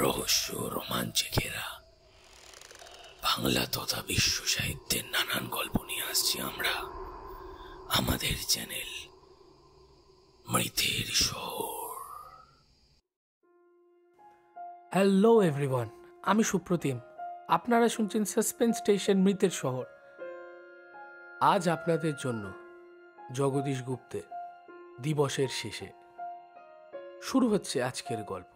রহস্য রোমাঞ্চে ঘেরা বাংলা তথা বিশ্ব সাহিত্যের নানান গল্প নিয়ে আসছি আমরা আমাদের চ্যানেল মৃতের শহর। হ্যালো এভরিওয়ান, আমি সুপ্রতিম। আপনারা শুনছেন সাসপেন্স স্টেশন মৃতের শহর। আজ আপনাদের জন্য জগদীশ গুপ্তের দিবসের শেষে শুরু হচ্ছে আজকের গল্প।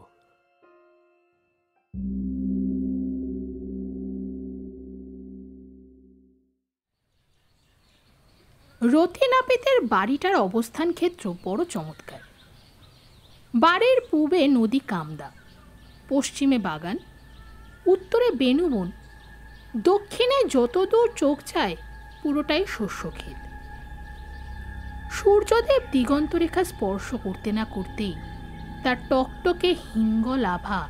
রথী নাপিতের বাড়িটার অবস্থান ক্ষেত্র বড় চমৎকার। বাড়ির পূবে নদী কামদা, পশ্চিমে বাগান, উত্তরে বেনুবন, দক্ষিণে যতদূর চোখ যায় পুরোটাই শস্যক্ষেত। সূর্যদেব দিগন্তরেখা স্পর্শ করতে না করতেই তার টকটকে হিঙ্গল আভা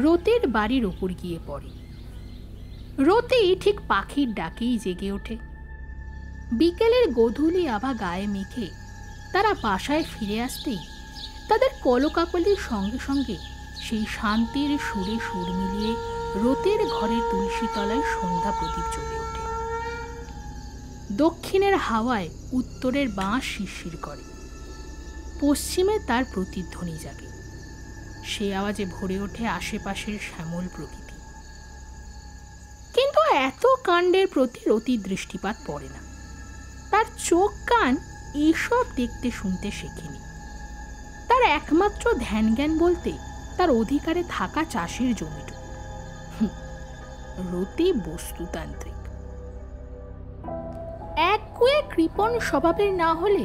রথীর বাড়ির ওপর গিয়ে পড়ে। রথী ঠিক পাখির ডাকেই জেগে ওঠে। বিকেলের গোধূলি আভা গায়ে মেখে তারা বাসায় ফিরে আসতেই তাদের কলকাকলির সঙ্গে সঙ্গে সেই শান্তির সুরে সুর মিলিয়ে রথীর ঘরের তুলসীতলায় সন্ধ্যা প্রদীপ জ্বলে ওঠে। দক্ষিণের হাওয়ায় উত্তরের বাঁশ শিরশির করে, পশ্চিমে তার প্রতিধ্বনি জাগে। সে আওয়াজে ভরে ওঠে আশেপাশের শ্যামল প্রকৃতি। কিন্তু এত কাণ্ডের প্রতি রথীর দৃষ্টিপাত পড়ে না। তার চোখ কান এইসব দেখতে শুনতে শেখেনি। তার একমাত্র ধ্যান জ্ঞান বলতে তার অধিকারে থাকা চাষের জমিটুকু। রথী বস্তুতান্ত্রিক, একগুয়ে কৃপণ স্বভাবের না হলে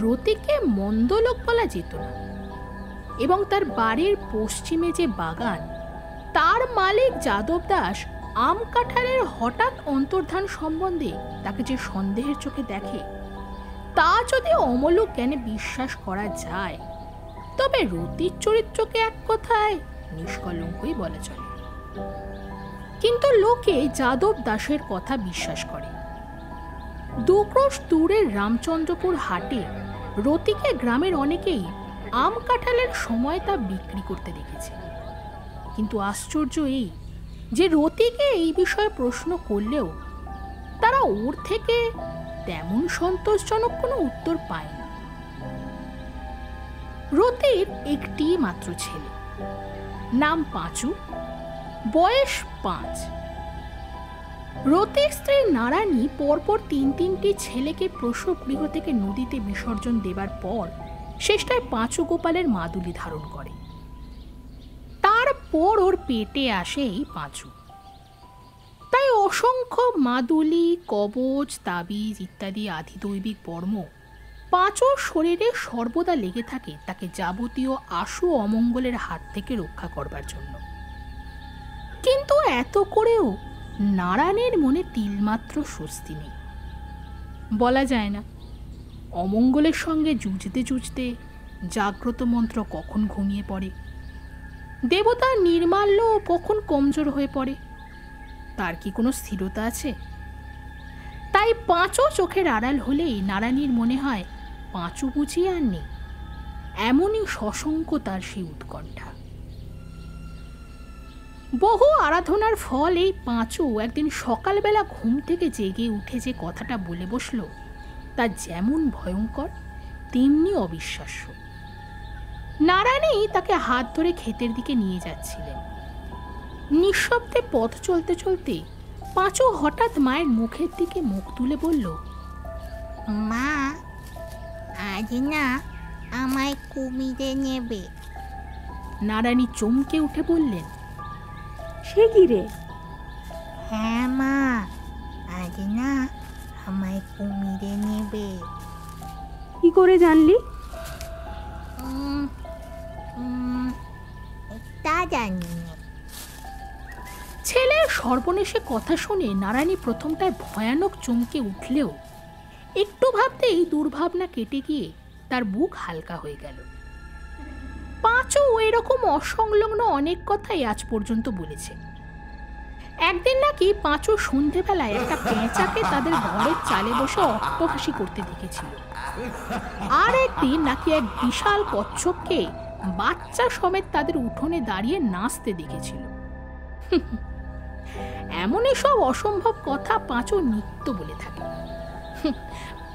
রথীকে মন্দ লোক বলা যেত না। এবং তার বাড়ির পশ্চিমে যে বাগান, তার মালিক যাদব দাস আম কাঁঠালের হঠাৎ অন্তর্ধান সম্বন্ধে তাকে যে সন্দেহের চোখে দেখে, তা যদি অমূলক জ্ঞানে বিশ্বাস করা যায় তবে রথীর চরিত্রকে এক কথায় নিষ্কলঙ্কই বলা চলে। কিন্তু লোকে যাদব দাসের কথা বিশ্বাস করে। দুক্রোশ দূরের রামচন্দ্রপুর হাটে রথীকে গ্রামের অনেকেই আম কাঁঠালের সময় তা বিক্রি করতে দেখেছে। কিন্তু আশ্চর্য এই যে রথীকে এই বিষয়ে প্রশ্ন করলেও তারা ওর থেকে তেমন সন্তোষজনক কোনো উত্তর পায়নি। রথীর একটি মাত্র ছেলে, নাম পাঁচু, বয়স 5। রথীর স্ত্রী নারায়ণী পরপর তিনটি ছেলেকে প্রসব গৃহ থেকে নদীতে বিসর্জন দেবার পর শেষটায় পাঁচু গোপালের মাদুলি ধারণ করে। তারপর ওর পেটে আসে এই পাঁচু। তাই অসংখ্য মাদুলি, কবচ, তাবিজ ইত্যাদি আধিদৈবিক বর্ম পাঁচুর শরীরে সর্বদা লেগে থাকে তাকে যাবতীয় আশু অমঙ্গলের হাত থেকে রক্ষা করবার জন্য। কিন্তু এত করেও নারায়ণের মনে তিলমাত্র স্বস্তি নেই। বলা যায় না অমঙ্গলের সঙ্গে যুঝতে যুঝতে জাগ্রত মন্ত্র কখন ঘুমিয়ে পড়ে, দেবতার নির্মাল্য কখন কমজোর হয়ে পড়ে, তার কি কোনো স্থিরতা আছে? তাই পাঁচও চোখের আড়াল হলেই নারায়ণীর মনে হয় পাঁচু বুঝি আর নেই। এমনই সশঙ্ক তার সেই উৎকণ্ঠা। বহু আরাধনার ফল এই পাঁচু একদিন সকালবেলা ঘুম থেকে জেগে উঠে যে কথাটা বলে বসল, তা যেমন ভয়ঙ্কর তেমনি অবিশ্বাস্য। নারায়ণী তাকে হাত ধরে ক্ষেতের দিকে নিয়ে যাচ্ছিলেন। নিঃশব্দে পথ চলতে চলতে পাঁচু হঠাৎ মায়ের মুখের দিকে মুখ তুলে বলল, মা, আজ না আমায় কুমিরে নেবে। নারায়ণী চমকে উঠে বললেন, সে কি রে? হ্যাঁ মা, আজ না আমায় কুমিরে নেবে। কি করে জানলি? তা জানি না। ছেলের সর্বনেশে কথা শুনে নারায়ণী প্রথমটায় ভয়ানক চমকে উঠলেও একটু ভাবতেই দুর্ভাবনা কেটে গিয়ে তার বুক হালকা হয়ে গেল। পাঁচু এরকম অসংলগ্ন অনেক কথাই আজ পর্যন্ত বলেছে। একদিন নাকি পাঁচু সন্ধেবেলায় একটা পেঁচাকে তাদের ঘরের চালে বসে অট্টহাসি করতে দেখেছিল। আর একদিন নাকি এক বিশাল কচ্ছপকে বাচ্চা সমেত তাদের উঠোনে দাঁড়িয়ে নাচতে দেখেছিল। এমন এসব অসম্ভব কথা পাঁচু নিত্য বলে থাকে।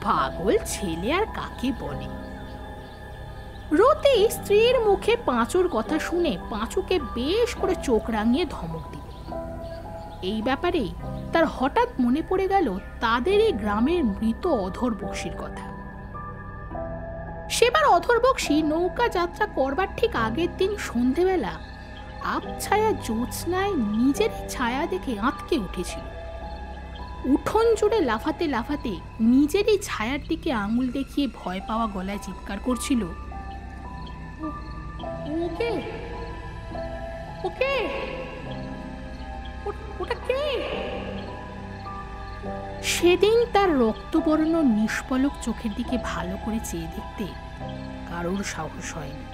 পাগল ছেলে আর কাকে বলে। রতি স্ত্রীর মুখে পাঁচুর কথা শুনে পাঁচুকে বেশ করে চোখ রাঙিয়ে ধমক দিল। এই ব্যাপারেই তার হঠাৎ মনে পড়ে গেল তাদের এই গ্রামের মৃত অধর বক্সির কথা। সেবার অধর বক্সি নৌকা যাত্রা করবার ঠিক আগের দিন সন্ধেবেলা আবছায়া জ্যোৎস্নায় নিজের ছায়া দেখে আঁতকে উঠেছিল। উঠোন জুড়ে লাফাতে লাফাতে নিজেরই ছায়ার দিকে আঙুল দেখিয়ে ভয় পাওয়া গলায় চিৎকার করছিল, ওকে ওকে ওটা কে? সেদিন তার রক্তবর্ণ নিষ্পলক চোখের দিকে ভালো করে চেয়ে দেখতে কারোর সাহস হয়নি।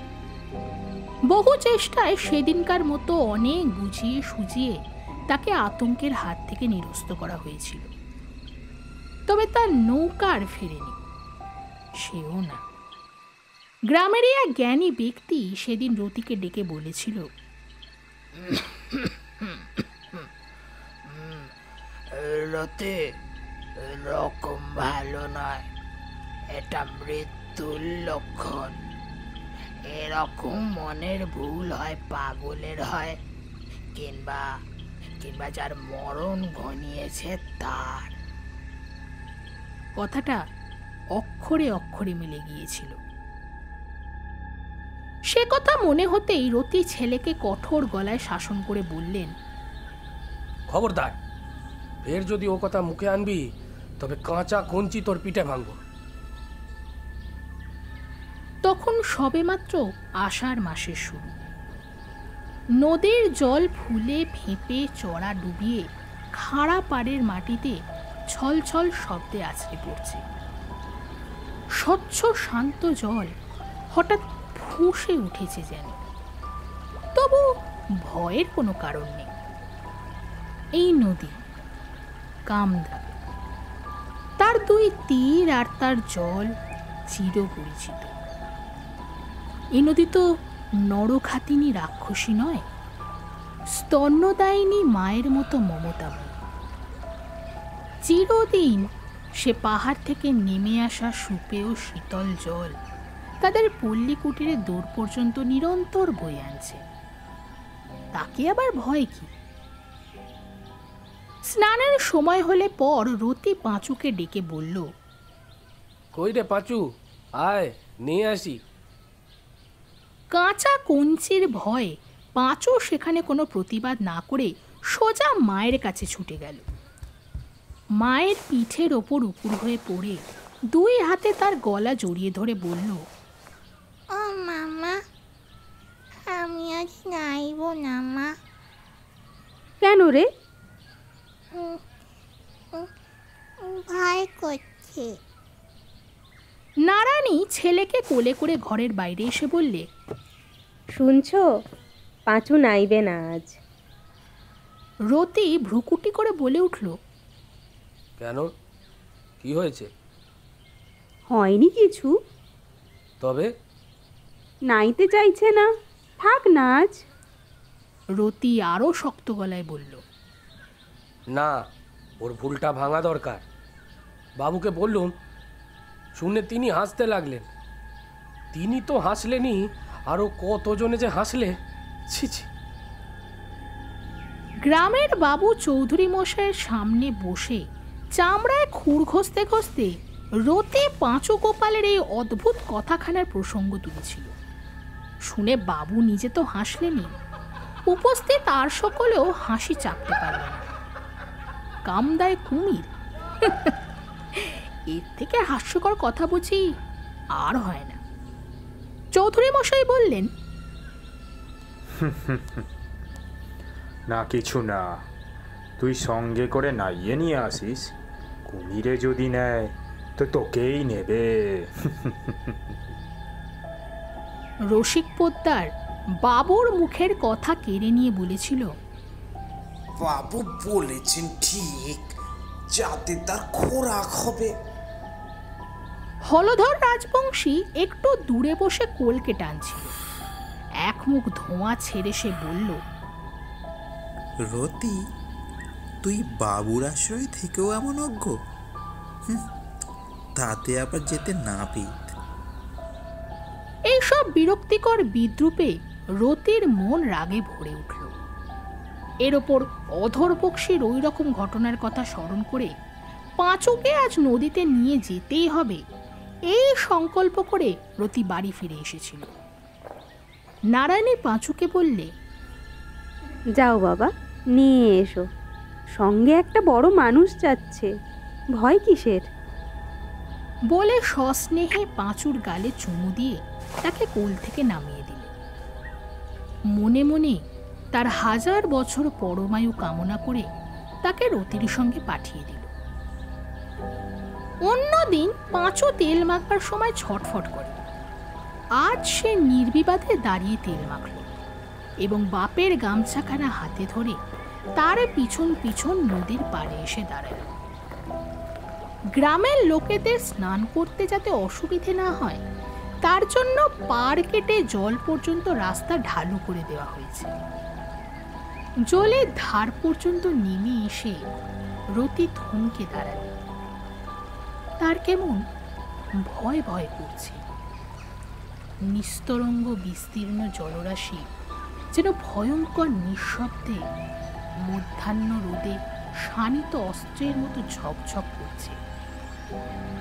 বহু চেষ্টায় সেদিনকার মতো অনেক বুঝিয়ে সুজিয়ে তাকে আতঙ্কের হাত থেকে নিরস্ত করা হয়েছিল। তবে তার নৌকা আর ফেরেনি, সেও না। গ্রামেরই এক জ্ঞানী ব্যক্তি সেদিন রতিকে ডেকে বলেছিল, রতি, রকম ভালো নয়, এটা মৃত্যুর লক্ষণ। এরকম মনের ভুল হয় পাগলের হয়, কিংবা কিংবা যার মরণ ঘনিয়েছে তার। কথাটা অক্ষরে অক্ষরে মিলে গিয়েছিল। সে কথা মনে হতেই রতি ছেলেকে কঠোর গলায় শাসন করে বললেন, খবরদার, ফের যদি ও কথা মুখে আনবি তবে কাঁচা কঞ্চি তোর পিঠে ভাঙব। তখন সবেমাত্র আষাঢ় মাসের শুরু। নদীর জল ফুলে ফেঁপে চড়া ডুবিয়ে খাড়া পাড়ের মাটিতে ছলছল শব্দে আছড়ে পড়ছে। স্বচ্ছ শান্ত জল হঠাৎ ফুঁসে উঠেছে যেন, তবু ভয়ের কোনো কারণ নেই। এই নদী কামদা, তার দুই তীর আর তার জল চিরপরিচিত। এই নদী তো নরখাতিনী রাক্ষসী নয়, স্তন্যদায়িনী মায়ের মতো মমতাময়ী। চিরদিন সে পাহাড় থেকে নেমে আসা সুপেয় শীতল জল তাদের পল্লী কুটিরে দূর পর্যন্ত নিরন্তর বয়ে আনছে। তাকে আবার ভয় কি? স্নানের সময় হলে পর রতি পাঁচুকে ডেকে বলল, কই রে পাঁচু, আয় নিয়ে আসি। কাঁচা কঞ্চির ভয়ে পাঁচু সেখানে কোনো প্রতিবাদ না করে সোজা মায়ের কাছে ছুটে গেল। মায়ের পিঠের ওপর উপুর হয়ে পড়ে দুই হাতে তার গলা জড়িয়ে ধরে বলল, ও মামা, আমি আজ নাইব না মা। কেন রে? ভয় করছে। নারায়ণী ছেলেকে কোলে করে ঘরের বাইরে এসে বললে, শুনছো, পাঁচু নাইবে না আজ। রতি ভ্রুকুটি করে বলে উঠল, কেন, কি হয়েছে? হয়নি কিছু, তবে নাইতে চাইছে না, থাক না আজ। রতি আরো শক্ত গলায় বলল, না, ওর ভুলটা ভাঙা দরকার। বাবুকে বললুম, শুনে তিনি হাসতে লাগলেন। তিনি তো হাসলেনই, আরো কতজনে যে হাসলে, ছি ছি। গ্রামের বাবু চৌধুরী মশাইয়ের সামনে বসে চামড়ায় খুর ঘষতে ঘষতে রতি পাঁচু গোপালের এই অদ্ভুত কথাখানার প্রসঙ্গ তুলেছিল। শুনে বাবু নিজে তো হাসলেনই, উপস্থিত আর সকলেও হাসি চাপতে পারল না। কামদায় কুমির, এর থেকে হাস্যকর কথা বুঝি আর হয় না। চৌধুরী মশাই বললেন, না কিছু না, তুই সঙ্গে করে নাইয়ে নিয়ে আসিস। কুমিরে যদি নেয় তো তোকেই নেবে। রসিক পোদ্দার বাবুর মুখের কথা কেড়ে নিয়ে বলেছিল, বাবু বলেছেন ঠিক, যাতে তার খোরাক হবে। হলধর রাজবংশী একটু দূরে বসে কোলকে টানছিল। এক মুখ ধোঁয়া ছেড়ে সে বলল, রতি, তুই বাবুর আশ্রয় থেকেও এমন অজ্ঞ? তাতে আবার যেতে না পেয়ে। এইসব বিরক্তিকর বিদ্রূপে রতির মন রাগে ভরে উঠল। এর ওপর অধর বক্সির ওই রকম ঘটনার কথা স্মরণ করে পাঁচুকে আজ নদীতে নিয়ে যেতেই হবে এই সংকল্প করে রতি বাড়ি ফিরে এসেছিল। নারায়ণী পাঁচুকে বললে, যাও বাবা, নিয়ে এসো, সঙ্গে একটা বড় মানুষ যাচ্ছে, ভয় কিসের? বলে সস্নেহে পাঁচুর গালে চুমু দিয়ে তাকে কোল থেকে নামিয়ে দিল। মনে মনে তার 1000 বছর পরমায়ু কামনা করে তাকে রতির সঙ্গে পাঠিয়ে দিল। অন্যদিন পাঁচু তেল মাখবার সময় ছটফট করে। আজ সে নির্বিবাদে দাঁড়িয়ে তেল মাখল এবং বাপের গামছাখানা হাতে ধরে তার পিছন পিছন নদীর পাড়ে এসে দাঁড়াল। গ্রামের লোকেদের স্নান করতে যাতে অসুবিধে না হয় তার জন্য পাড় কেটে জল পর্যন্ত রাস্তা ঢালু করে দেওয়া হয়েছে। জলের ধার পর্যন্ত নেমে এসে রতি থমকে দাঁড়াল। তার কেমন ভয় ভয় করছে। নিস্তরঙ্গ বিস্তীর্ণ জলরাশি যেন ভয়ঙ্কর নিঃশব্দে মধ্যাহ্ন রোদে শানিত অস্ত্রের মতো ঝকঝক করছে,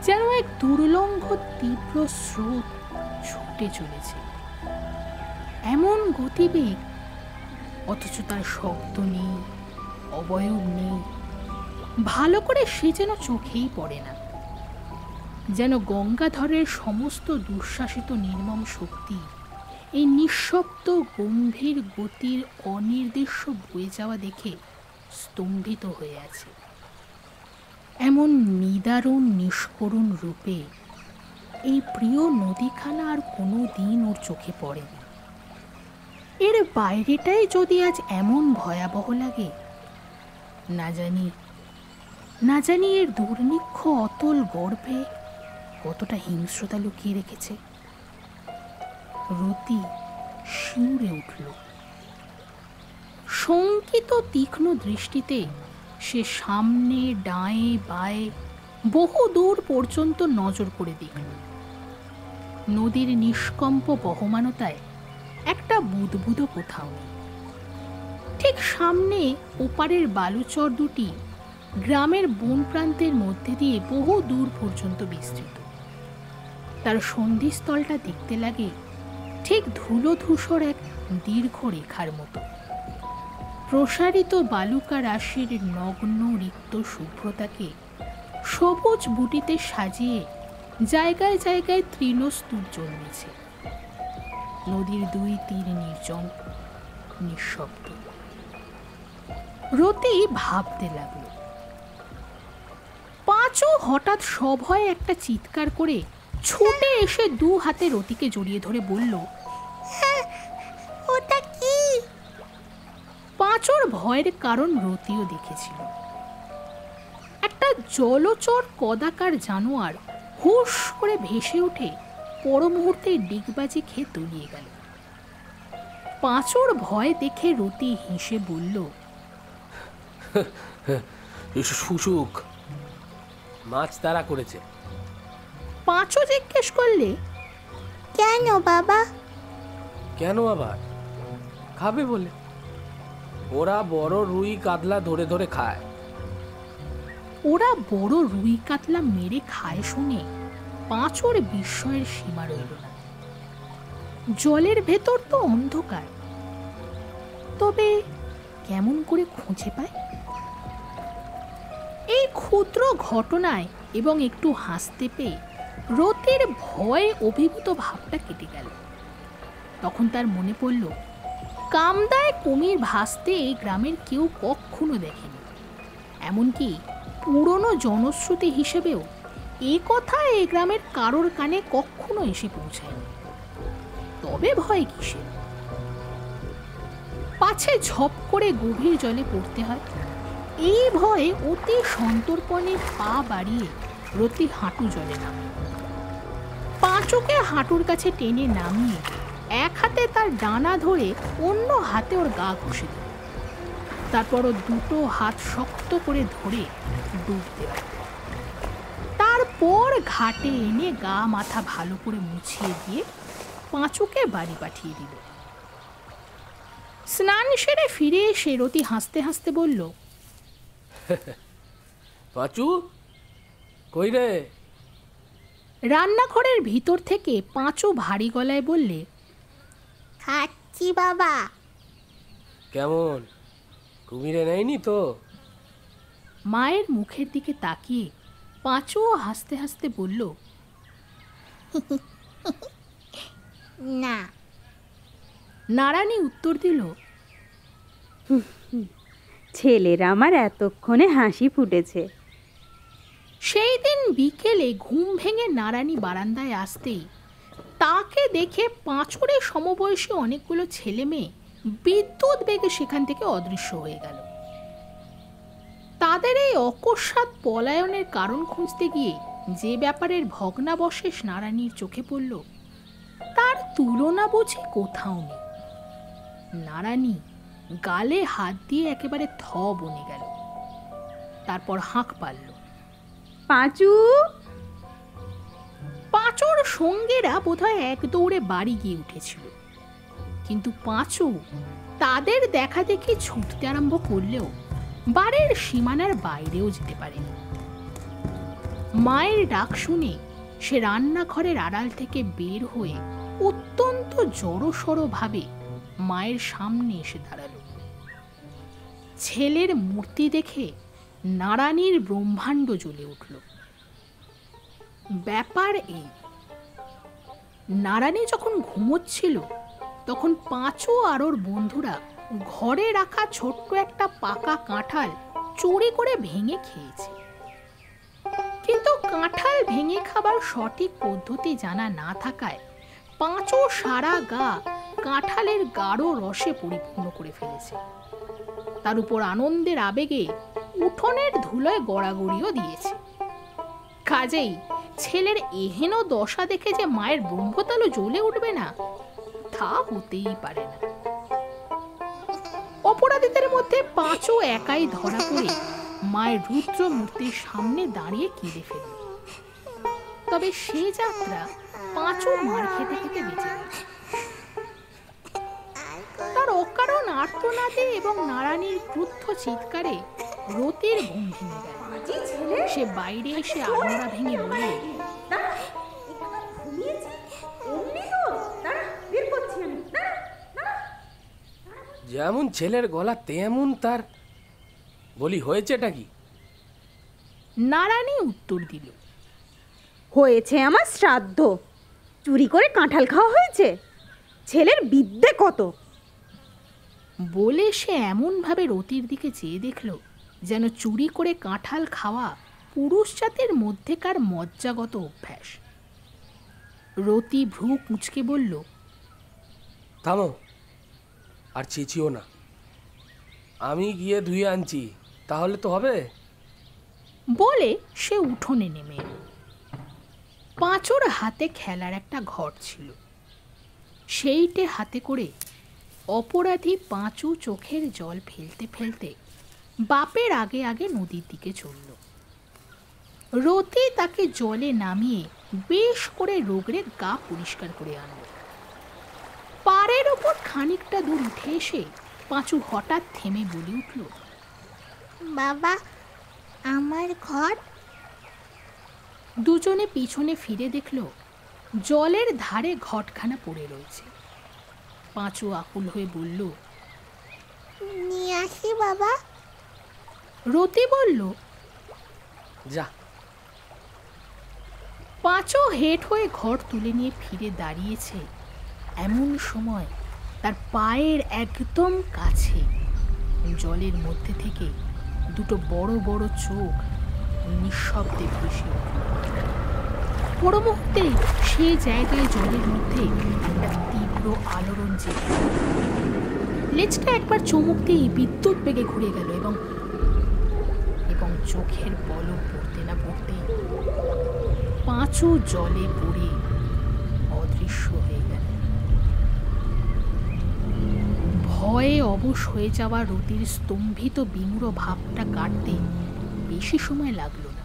যেন এক দুর্লঙ্ঘ তীব্র স্রোত ছুটে চলেছে। এমন গতিবেগ, অথচ তার শব্দ নেই, অবয়ব নেই, ভালো করে সে যেন চোখেই পড়ে না। যেন গঙ্গাধরের সমস্ত দুঃশাসিত নির্মম শক্তি এই নিঃশব্দ গম্ভীর গতির অনির্দিষ্ট বয়ে যাওয়া দেখে স্তম্ভিত হয়ে আছে। এমন নিদারুণ নিষ্করুণ রূপে এই প্রিয় নদীখানা আর কোনো দিন ওর চোখে পড়েনি। এর বাইরেটাই যদি আজ এমন ভয়াবহ লাগে, না জানি এর দুর্নিক্ষ অতল গর্ভে কতটা হিংস্রতা লুকিয়ে রেখেছে। রতি শিউরে উঠল। শঙ্কিত তীক্ষ্ণ দৃষ্টিতে সে সামনে ডায়ে বায়ে বহু দূর পর্যন্ত নজর করে দেখল। নদীর নিষ্কম্প বহমানতায় একটা বুদবুদও কোথাও নেই। ঠিক সামনে ওপারের বালুচর দুটি গ্রামের বন প্রান্তের মধ্যে দিয়ে বহু দূর পর্যন্ত বিস্তৃত। তার সন্ধিস্থলটা দেখতে লাগে ঠিক ধুলো ধূসর এক দীর্ঘ রেখার মতো। প্রসারিত বালুকা রাশির নগ্ন রিক্ত শুভ্রতাকে সবুজ বুটিতে সাজিয়ে জায়গায় জায়গায় তৃণস্তূপ জন্মেছে। নদীর 2 তীর নির্জন, নিঃশব্দ। রতি ভাবতে লাগল। পাঁচু হঠাৎ সভয়ে একটা চিৎকার করে ছুটে এসে 2 হাতে রতিকে জড়িয়ে ধরে বলল, ওটা কি? পাঁচুর ভয়ের কারণ রতিও দেখেছিল। একটা জলচর কদাকার জানোয়ার হুশ করে ভেসে উঠে পর মুহূর্তে ডিগবাজি খেয়ে তলিয়ে গেল। পাঁচুর ভয় দেখে রতি হেসে বলল, শুশুক, মাছ তারা করেছে। পাঁচু জিজ্ঞেস করলে, কেন বাবা? কেন আবার? খাবে বলে। ওরা বড় রুই কাতলা ধরে ধরে খায়। ওরা বড় রুই কাতলা মেরে খায় শুনে পাঁচুর বিস্ময়ের সীমা রইল না। জলের ভেতর তো অন্ধকার, তবে কেমন করে খুঁজে পায়? এই ক্ষুদ্র ঘটনায় এবং একটু হাসতে পেয়ে রতির ভয়ে অভিভূত ভাবটা কেটে গেল। তখন তার মনে পড়ল, কামদায় কুমির ভাসতে এই গ্রামের কেউ কখনো দেখেনি। এমনকি পুরনো জনশ্রুতি হিসেবেও এ কথা এই গ্রামের কারোর কানে কখনো এসে পৌঁছায়নি। তবে ভয় কিসের? পাছে ঝপ করে গভীর জলে পড়তে হয়, এই ভয়ে অতি সন্তর্পণে পা বাড়িয়ে রতি হাঁটু জলে নামে। পাঁচুকে হাঁটুর কাছে টেনে নামিয়ে এক হাতে তার ডানা ধরে অন্য হাতে ওর গা ঘষে দিল। তারপর ও দুটো হাত শক্ত করে ধরে ডুব দেয়। তারপর ঘাটে এনে গা মাথা ভালো করে মুছিয়ে দিয়ে পাঁচুকে বাড়ি পাঠিয়ে দিল। স্নান সেরে ফিরে এসে রতি হাসতে হাসতে বলল, পাঁচু কই রে? রান্নাঘরের ভিতর থেকে পাঁচু ভারী গলায় বললে, খাচ্ছি বাবা। কেমন, কুমিরে নেয়নি তো? মায়ের মুখের দিকে তাকিয়ে পাঁচুও হাসতে হাসতে বলল, না। নারায়ণী উত্তর দিল, ছেলের আমার এতক্ষণে হাসি ফুটেছে। সেই দিন বিকেলে ঘুম ভেঙে নারায়ণী বারান্দায় আসতেই তাকে দেখে পাঁচুরে সমবয়সী অনেকগুলো ছেলে মেয়ে বিদ্যুৎ বেগে সেখান থেকে অদৃশ্য হয়ে গেল। তাদের এই অকস্মাৎ পলায়নের কারণ খুঁজতে গিয়ে যে ব্যাপারের ভগ্নাবশেষ নারায়ণীর চোখে পড়ল তার তুলনা বুঝি কোথাও নেই। নারায়ণী গালে হাত দিয়ে একেবারে থ বনে গেল। তারপর হাঁক পারল, পাঁচু। পাঁচুর সঙ্গীরা বোধহয় এক দৌড়ে বাড়ি গিয়ে উঠেছিল, কিন্তু পাঁচু তাদের দেখা দেখি ছুটতে আরম্ভ করলেও বাড়ির সীমানার বাইরেও যেতে পারেনি। মায়ের ডাক শুনে সে রান্নাঘরের আড়াল থেকে বের হয়ে অত্যন্ত জড়সড় ভাবে মায়ের সামনে এসে দাঁড়াল। ছেলের মূর্তি দেখে নারায়ণীর ব্রহ্মাণ্ড জ্বলে উঠল। ব্যাপার এই, নারায়ণী যখন ঘুমোচ্ছিল তখন পাঁচু আর ওর বন্ধুরা ঘরে রাখা ছোট্ট একটা পাকা কাঁঠাল চুরি করে ভেঙে খেয়েছে। কিন্তু কাঁঠাল ভেঙে খাবার সঠিক পদ্ধতি জানা না থাকায় পাঁচু সারা গা কাঁঠালের গাঢ় রসে পরিপূর্ণ করে ফেলেছে। তার উপর আনন্দের আবেগে উঠোনের ধুলোয় গড়াগড়িও দিয়েছে। কাজেই ছেলের এহেন দশা দেখে যে মায়ের ব্রহ্মতালু জ্বলে উঠবে না তা হতেই পারে না। অপরাধীদের মধ্যে পাঁচু একাই ধরা পড়ে মায়ের রুদ্র মূর্তির সামনে দাঁড়িয়ে কেঁদে ফেলল। তবে সে যাত্রা পাঁচু মার খেতে খেতে বেঁচে গেল। তার অকারণ আর্তনাদে এবং নারায়ণীর ক্রুদ্ধ চিৎকারে রতির ঘুম ভেঙে গেল। সে বাইরে এসে আড়মোড়া ভেঙে বলে, যেমন ছেলের গলা তেমন তার। বলি হয়েছেটা কি? নারায়ণী উত্তর দিল, হয়েছে আমার শ্রাদ্ধ। চুরি করে কাঁঠাল খাওয়া হয়েছে। ছেলের বিদ্যে কত! বলে সে এমনভাবে রতির দিকে চেয়ে দেখল যেন চুরি করে কাঁঠাল খাওয়া পুরুষ জাতের মধ্যেকার মজ্জাগত অভ্যাস। রতি ভ্রু কুঁচকে বলল, থামো, আর চেঁচিও না। আমি গিয়ে ধুয়ে আনছি, তাহলে তো হবে। বলে সে উঠোনে নেমে এল। পাঁচুর হাতে খেলার একটা ঘর ছিল। সেইটে হাতে করে অপরাধী পাঁচু চোখের জল ফেলতে ফেলতে বাপের আগে আগে নদীর দিকে চলল। রতি তাকে জলে নামিয়ে বেশ করে রোগড়ে গা পরিষ্কার করে আনল। পাড়ের ওপর খানিকটা দূর উঠে এসে পাঁচু হঠাৎ থেমে বলে উঠল, বাবা, আমার ঘর। দুজনে পিছনে ফিরে দেখল জলের ধারে ঘটখানা পড়ে রয়েছে। পাঁচু আকুল হয়ে বলল, নিয়ে আসি বাবা। রতি বলল, যা। পাঁচু হেঁট হয়ে ঘর তুলে নিয়ে ফিরে দাঁড়িয়েছে। এমন সময় তার পায়ের একদম কাছে জলের মধ্যে থেকে দুটো বড় বড় চোখ নিঃশব্দে ভেসে উঠল। বড় মুহূর্তে সে জায়গায় জলের মধ্যে একটা তীব্র আলোড়ন জেগে গেল। লেজটা একবার চমকতেই বিদ্যুৎ বেগে ঘুরে গেল এবং এবং চোখের পলক পড়তে না পড়তেই পাঁচু জলে পড়ে অদৃশ্য হয়ে গেল। ভয়ে অবশ হয়ে যাওয়া রতির স্তম্ভিত বিমূঢ় ভাবটা কাটতে বেশি সময় লাগলো না।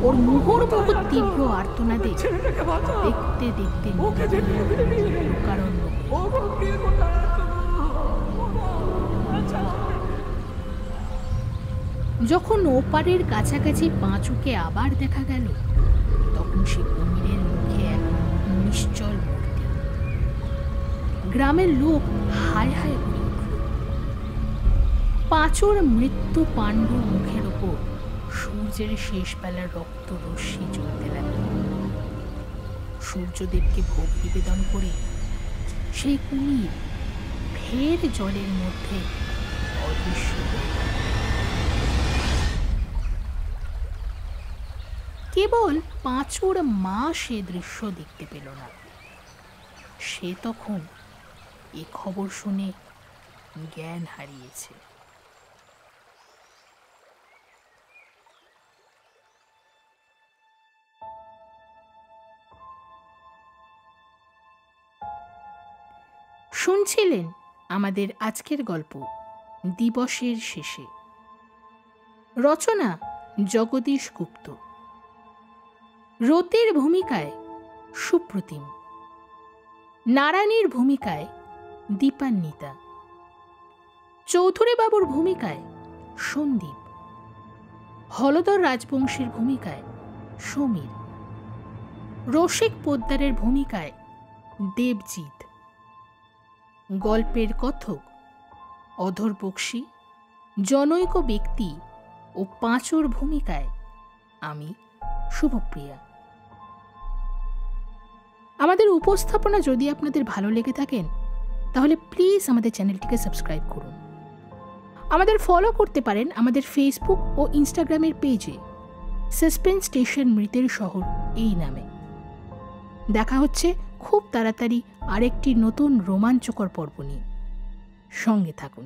ওর মুহুর্মুহু তীব্র আর্তনাদে দেখতে দেখতে লোকারণ্য। যখন ওপারের কাছাকাছি পাঁচুকে আবার দেখা গেল, তখন সে কুমিরের মুখে এক নিশ্চল মূর্তি। গ্রামের লোক হায় হায় করে উঠল। পাঁচুর মৃত্যু পাণ্ডুর মুখের ওপর সূর্যের শেষ বেলার রক্ত রশ্মি জ্বলতে লাগল। সূর্যদেবকে ভোগ নিবেদন করে সেই কুমির ফের জলের মধ্যে অদৃশ্য হয়ে গেল। কেবল পাঁচুর মা সে দৃশ্য দেখতে পেল না। সে তখন এ খবর শুনে জ্ঞান হারিয়েছে। শুনছিলেন আমাদের আজকের গল্প দিবসের শেষে। রচনা জগদীশ গুপ্ত। রতির ভূমিকায় সুপ্রতিম, নারায়ণীর ভূমিকায় দীপান্বিতা, চৌধুরী বাবুর ভূমিকায় সন্দীপ, হলদর রাজবংশীর ভূমিকায় সমীর, রসিক পোদ্দারের ভূমিকায় দেবজিৎ, গল্পের কথক অধর বক্সী, জনৈক ব্যক্তি ও পাঁচুর ভূমিকায় আমি শুভপ্রিয়া। আমাদের উপস্থাপনা যদি আপনাদের ভালো লেগে থাকেন তাহলে প্লিজ আমাদের চ্যানেলটিকে সাবস্ক্রাইব করুন। আমাদের ফলো করতে পারেন আমাদের ফেসবুক ও ইনস্টাগ্রামের পেজে সাসপেন্স স্টেশন মৃতের শহর এই নামে। দেখা হচ্ছে খুব তাড়াতাড়ি আরেকটি নতুন রোমাঞ্চকর পর্ব নিয়ে। সঙ্গে থাকুন।